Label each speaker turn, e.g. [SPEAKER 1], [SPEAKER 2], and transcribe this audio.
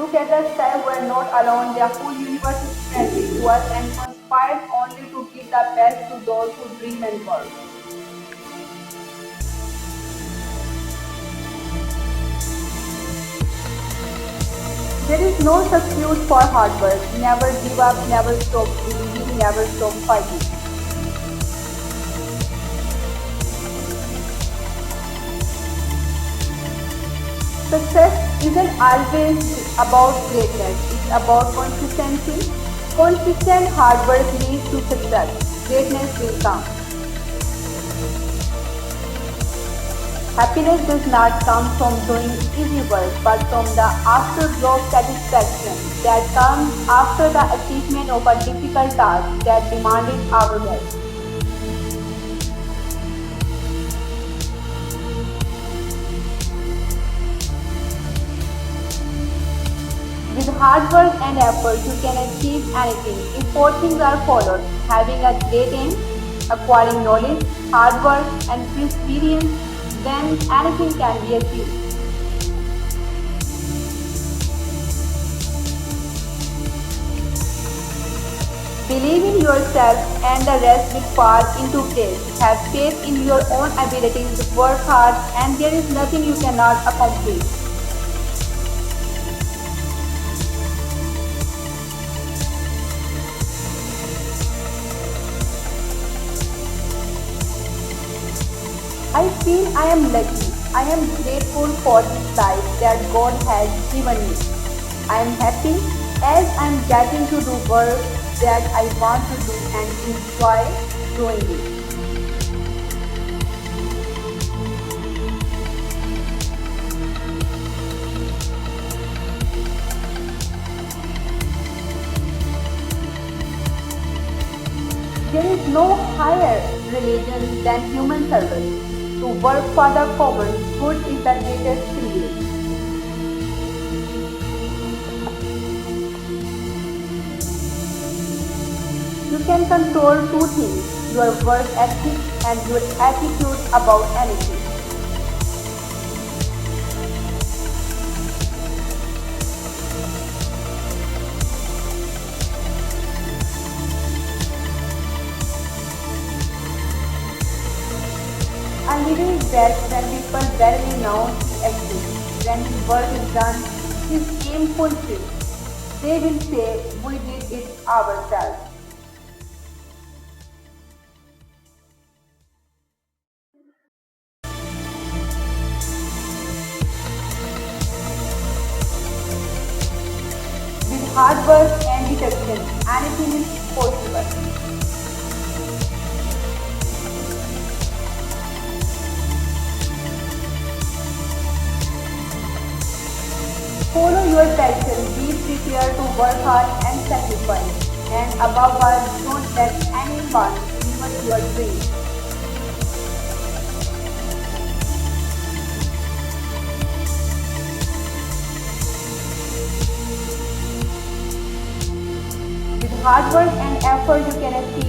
[SPEAKER 1] look at the sky, we are not alone. The whole universe is friendly to us and conspires only to give the best to those who dream and work. There is no substitute for hard work. Never give up, never stop believing, never stop fighting. Success isn't always about greatness, it's about consistency. Consistent hard work leads to success. Greatness will come. Happiness does not come from doing easy work, but from the afterglow satisfaction that comes after the achievement of a difficult task that demanded our best. With hard work and effort, you can achieve anything if four things are followed: having a great aim, acquiring knowledge, hard work, and perseverance, then anything can be achieved. Believe in yourself and the rest will fall into place. Have faith in your own abilities, work hard, and there is nothing you cannot accomplish. I feel I am lucky. I am grateful for this life that God has given me. I am happy as I am getting to do work that I want to do and enjoy doing it. There is no higher religion than human service. To work for the common good is the greatest privilege. You can control two things: your work ethic and your attitude about anything. A leader is best when people barely know he exists. When his work is done, his aim fulfilled. They will say, "We did it ourselves." With hard work and determination, anything is possible. Follow your passion, be prepared to work hard and sacrifice. And above all, don't let anyone limit your dreams. With hard work and effort, you can achieve